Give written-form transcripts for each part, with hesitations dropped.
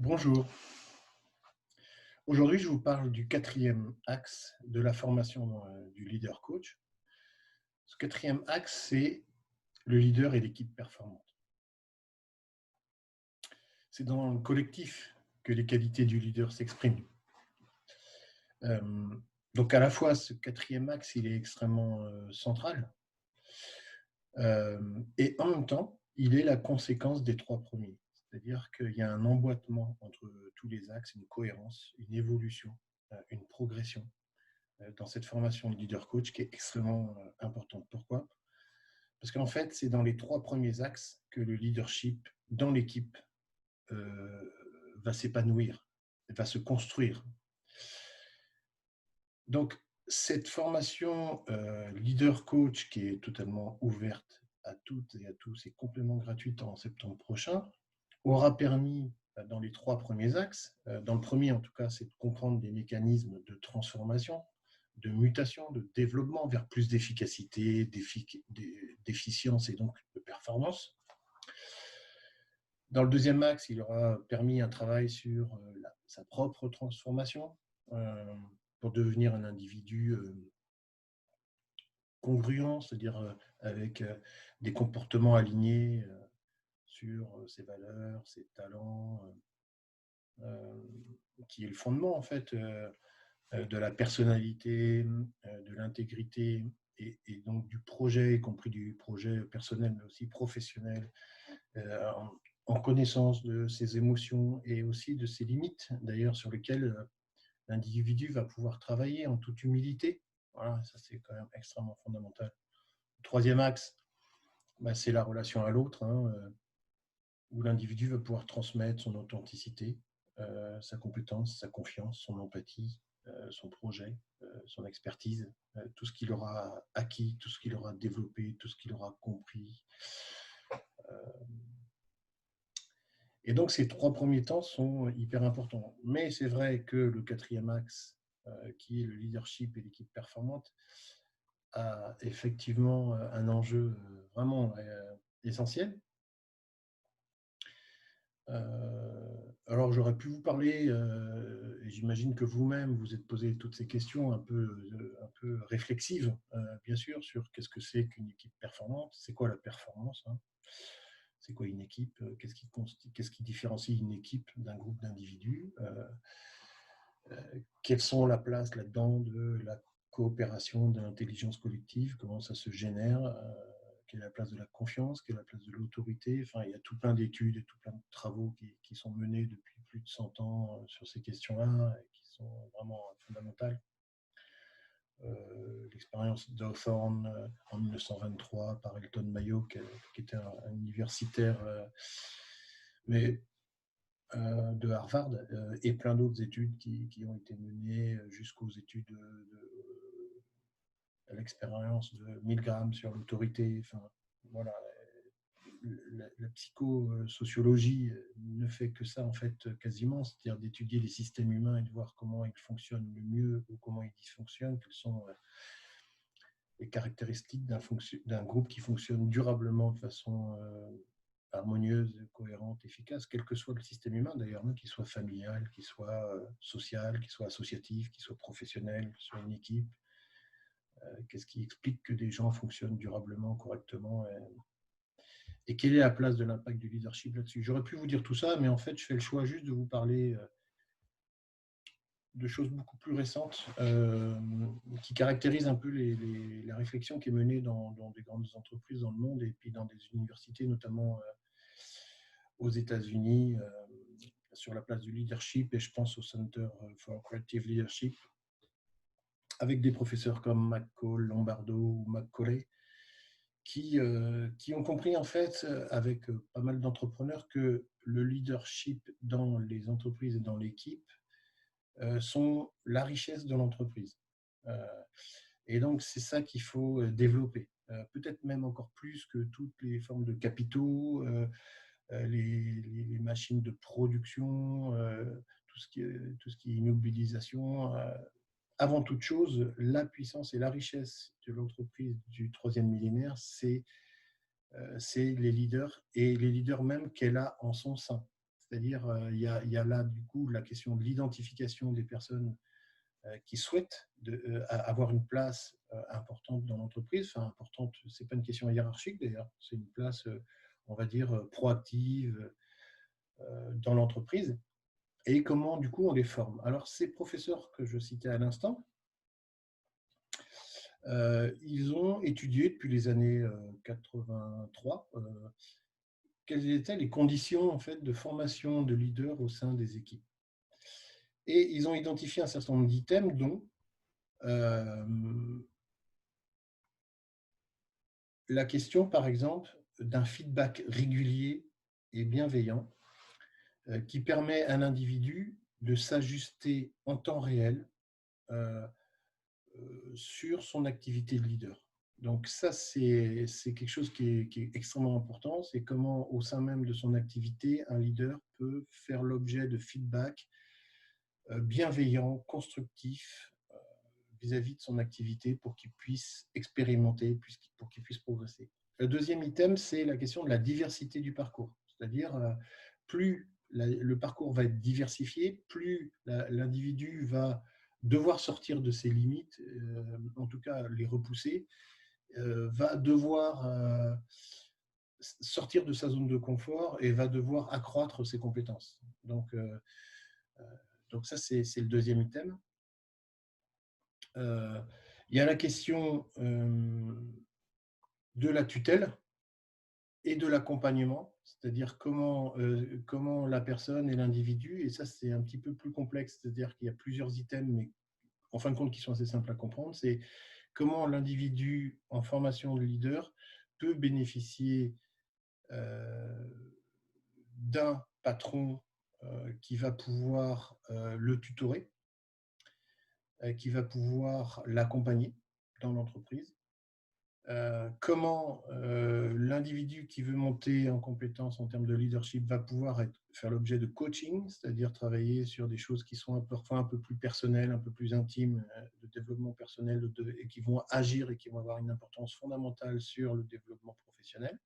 Bonjour. Aujourd'hui, je vous parle du quatrième axe de la formation du leader coach. Ce quatrième axe, c'est le leader et l'équipe performante. C'est dans le collectif que les qualités du leader s'expriment. Euh, donc, à la fois, ce quatrième axe, il est extrêmement central, et en même temps, il est la conséquence des trois premiers. C'est-à-dire qu'il y a un emboîtement entre tous les axes, une cohérence, une évolution, une progression dans cette formation de leader coach qui est extrêmement importante. Pourquoi? Parce qu'en fait, c'est dans les trois premiers axes que le leadership dans l'équipe euh, va s'épanouir, va se construire. Donc, cette formation leader coach qui est totalement ouverte à toutes et à tous et complètement gratuite en septembre prochain aura permis dans les trois premiers axes, dans le premier en tout cas, c'est de comprendre des mécanismes de transformation, de mutation, de développement vers plus d'efficacité, d'efficience et donc de performance. Dans le deuxième axe, il aura permis un travail sur sa propre transformation pour devenir un individu congruent, c'est-à-dire avec des comportements alignés sur ses valeurs, ses talents, qui est le fondement en fait de la personnalité, de l'intégrité et donc du projet, y compris du projet personnel mais aussi professionnel, en connaissance de ses émotions et aussi de ses limites, d'ailleurs sur lesquelles l'individu va pouvoir travailler en toute humilité. Voilà, ça c'est quand même extrêmement fondamental. Le troisième axe, bah, c'est la relation à l'autre, hein, où l'individu va pouvoir transmettre son authenticité, sa compétence, sa confiance, son empathie, son projet, son expertise, tout ce qu'il aura acquis, tout ce qu'il aura développé, tout ce qu'il aura compris. Et donc, ces trois premiers temps sont hyper importants. Mais c'est vrai que le quatrième axe, qui est le leadership et l'équipe performante, a effectivement un enjeu vraiment essentiel. Alors, j'aurais pu vous parler, et j'imagine que vous-même, vous êtes posé toutes ces questions un peu réflexives, bien sûr, sur qu'est-ce que c'est qu'une équipe performante, c'est quoi la performance, hein, c'est quoi une équipe, qu'est-ce qui différencie une équipe d'un groupe d'individus, quelles sont la place là-dedans de la coopération, de l'intelligence collective, comment ça se génère, quelle est la place de la confiance, quelle est la place de l'autorité. Enfin, il y a tout plein d'études et tout plein de travaux qui sont menés depuis plus de 100 ans sur ces questions-là et qui sont vraiment fondamentales. L'expérience d'Hawthorne en 1923 par Elton Mayo, qui était un universitaire, mais de Harvard, et plein d'autres études qui ont été menées jusqu'aux études l'expérience de Milgram sur l'autorité. Enfin, voilà, la psychosociologie ne fait que ça en fait quasiment, c'est-à-dire d'étudier les systèmes humains et de voir comment ils fonctionnent le mieux ou comment ils dysfonctionnent, quelles sont les caractéristiques d'un groupe qui fonctionne durablement de façon harmonieuse, cohérente, efficace, quel que soit le système humain d'ailleurs, hein, qu'il soit familial, qu'il soit social, qu'il soit associatif, qu'il soit professionnel, qu'il soit une équipe. Qu'est-ce qui explique que des gens fonctionnent durablement, correctement et quelle est la place de l'impact du leadership là-dessus? J'aurais pu vous dire tout ça, mais en fait, je fais le choix juste de vous parler de choses beaucoup plus récentes qui caractérisent un peu la réflexion qui est menée dans des grandes entreprises dans le monde et puis dans des universités, notamment aux États-Unis, sur la place du leadership. Et je pense au Center for Creative Leadership, avec des professeurs comme McCall, Lombardo ou McCauley, qui ont compris en fait, avec pas mal d'entrepreneurs, que le leadership dans les entreprises et dans l'équipe sont la richesse de l'entreprise. Euh, et donc, c'est ça qu'il faut développer. Peut-être même encore plus que toutes les formes de capitaux, les machines de production, tout ce qui est immobilisation. Avant toute chose, la puissance et la richesse de l'entreprise du troisième millénaire, c'est les leaders et les leaders même qu'elle a en son sein. c'est-à-dire il y a là du coup la question de l'identification des personnes qui souhaitent avoir une place importante dans l'entreprise. Enfin, importante, ce n'est pas une question hiérarchique d'ailleurs, c'est une place, on va dire, proactive dans l'entreprise. Et comment, du coup, on les forme. Alors, ces professeurs que je citais à l'instant, ils ont étudié depuis les années 83 quelles étaient les conditions en fait, de formation de leaders au sein des équipes. Et ils ont identifié un certain nombre d'items, dont la question, par exemple, d'un feedback régulier et bienveillant qui permet à l'individu de s'ajuster en temps réel sur son activité de leader. Donc ça, c'est quelque chose qui est extrêmement important. C'est comment, au sein même de son activité, un leader peut faire l'objet de feedback bienveillant, constructif vis-à-vis de son activité pour qu'il puisse expérimenter, pour qu'il puisse progresser. Le deuxième item, c'est la question de la diversité du parcours. C'est-à-dire, plus le parcours va être diversifié, plus l'individu va devoir sortir de ses limites, en tout cas les repousser, va devoir sortir de sa zone de confort et va devoir accroître ses compétences. Donc ça, c'est le deuxième item. Il y a la question de la tutelle et de l'accompagnement, c'est-à-dire comment la personne et l'individu, et ça c'est un petit peu plus complexe, c'est-à-dire qu'il y a plusieurs items, mais en fin de compte qui sont assez simples à comprendre, c'est comment l'individu en formation de leader peut bénéficier d'un patron qui va pouvoir le tutorer, qui va pouvoir l'accompagner dans l'entreprise. Comment l'individu qui veut monter en compétence en termes de leadership va pouvoir faire l'objet de coaching, c'est-à-dire travailler sur des choses qui sont parfois un peu plus personnelles, un peu plus intimes, de développement personnel, et qui vont agir et qui vont avoir une importance fondamentale sur le développement professionnel.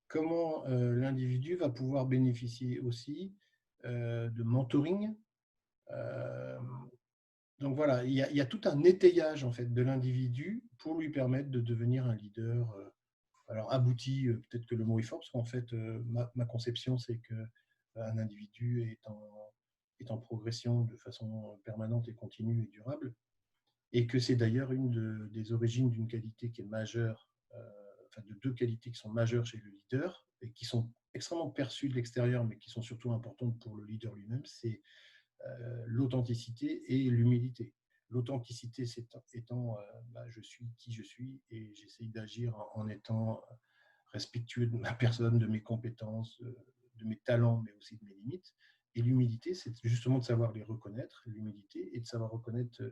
Comment l'individu va pouvoir bénéficier aussi de mentoring. Donc voilà, il y a tout un étayage en fait de l'individu pour lui permettre de devenir un leader. Alors abouti, peut-être que le mot est fort, parce qu'en fait, ma conception, c'est qu'un individu est en progression de façon permanente et continue et durable, et que c'est d'ailleurs une des origines d'une qualité qui est majeure, enfin de deux qualités qui sont majeures chez le leader et qui sont extrêmement perçues de l'extérieur, mais qui sont surtout importantes pour le leader lui-même, c'est l'authenticité et l'humilité. L'authenticité étant je suis qui je suis et j'essaye d'agir en étant respectueux de ma personne, de mes compétences, de mes talents, mais aussi de mes limites. Et l'humilité, c'est justement de savoir les reconnaître, l'humilité, et de savoir reconnaître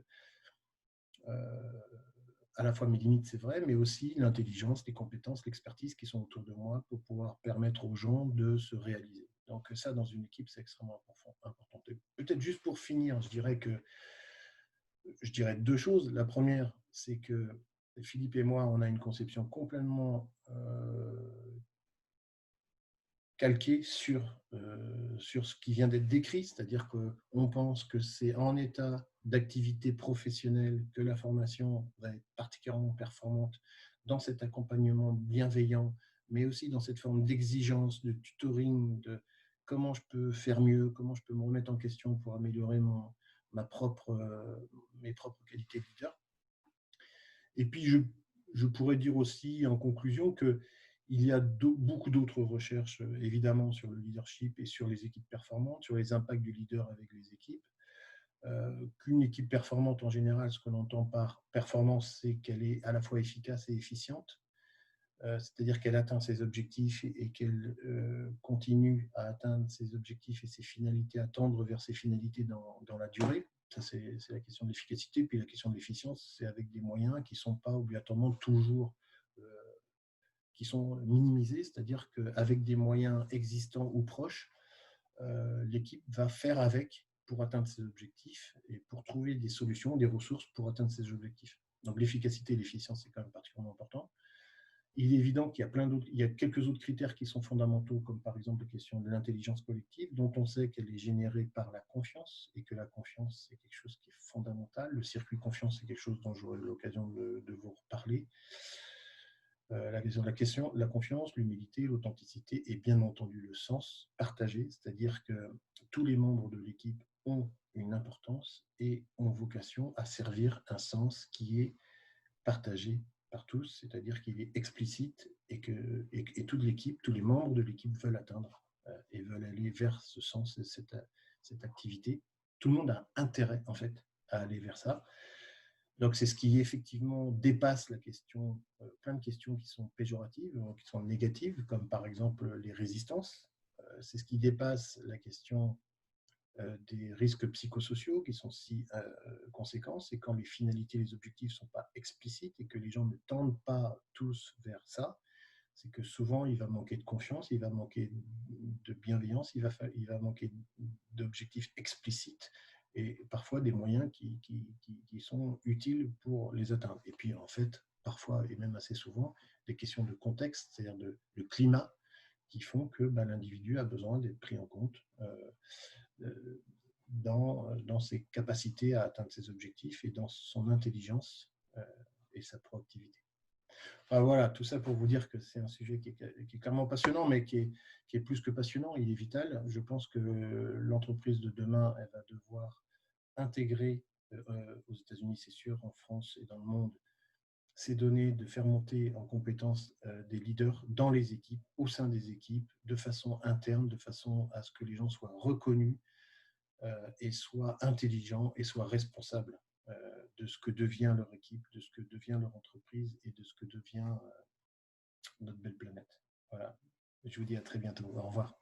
à la fois mes limites, c'est vrai, mais aussi l'intelligence, les compétences, l'expertise qui sont autour de moi pour pouvoir permettre aux gens de se réaliser. Donc ça, dans une équipe, c'est extrêmement important. Peut-être juste pour finir, je dirais deux choses. La première, c'est que Philippe et moi, on a une conception complètement calquée sur ce qui vient d'être décrit, c'est-à-dire qu'on pense que c'est en état d'activité professionnelle que la formation va être particulièrement performante dans cet accompagnement bienveillant, mais aussi dans cette forme d'exigence, de tutoring, de comment je peux faire mieux, comment je peux me remettre en question pour améliorer mes propres qualités de leader. Et puis, je pourrais dire aussi en conclusion qu'il y a beaucoup d'autres recherches, évidemment, sur le leadership et sur les équipes performantes, sur les impacts du leader avec les équipes. Qu'une équipe performante, en général, ce qu'on entend par performance, c'est qu'elle est à la fois efficace et efficiente, c'est-à-dire qu'elle atteint ses objectifs et qu'elle continue à atteindre ses objectifs et ses finalités, à tendre vers ses finalités dans la durée. Ça, c'est la question de l'efficacité. Puis la question de l'efficience, c'est avec des moyens qui ne sont pas obligatoirement toujours qui sont minimisés, c'est-à-dire qu'avec des moyens existants ou proches, l'équipe va faire avec pour atteindre ses objectifs et pour trouver des solutions, des ressources pour atteindre ses objectifs. Donc l'efficacité et l'efficience, c'est quand même particulièrement important. Il est évident qu'il y a il y a quelques autres critères qui sont fondamentaux, comme par exemple la question de l'intelligence collective, dont on sait qu'elle est générée par la confiance, et que la confiance, c'est quelque chose qui est fondamental. Le circuit confiance, c'est quelque chose dont j'aurai l'occasion de vous reparler. La confiance, l'humilité, l'authenticité et bien entendu le sens partagé, c'est-à-dire que tous les membres de l'équipe ont une importance et ont vocation à servir un sens qui est partagé par tous, c'est-à-dire qu'il est explicite et toute l'équipe, tous les membres de l'équipe veulent atteindre et veulent aller vers ce sens, cette activité. Tout le monde a intérêt en fait à aller vers ça. Donc c'est ce qui effectivement dépasse la question, plein de questions qui sont péjoratives, qui sont négatives, comme par exemple les résistances. C'est ce qui dépasse la question des risques psychosociaux qui sont si conséquents, c'est quand les finalités, les objectifs ne sont pas explicites et que les gens ne tendent pas tous vers ça, c'est que souvent il va manquer de confiance, il va manquer de bienveillance, il va manquer d'objectifs explicites et parfois des moyens qui sont utiles pour les atteindre. Et puis en fait, parfois et même assez souvent, des questions de contexte, c'est-à-dire de climat, qui font que l'individu a besoin d'être pris en compte dans ses capacités à atteindre ses objectifs et dans son intelligence et sa proactivité. Enfin, voilà, tout ça pour vous dire que c'est un sujet qui est clairement passionnant, mais qui est plus que passionnant, il est vital. Je pense que l'entreprise de demain, elle va devoir intégrer aux États-Unis, c'est sûr, en France et dans le monde, ces données, de faire monter en compétence des leaders dans les équipes, au sein des équipes, de façon interne, de façon à ce que les gens soient reconnus et soient intelligents et soient responsables de ce que devient leur équipe, de ce que devient leur entreprise et de ce que devient notre belle planète. Voilà. Je vous dis à très bientôt. Au revoir.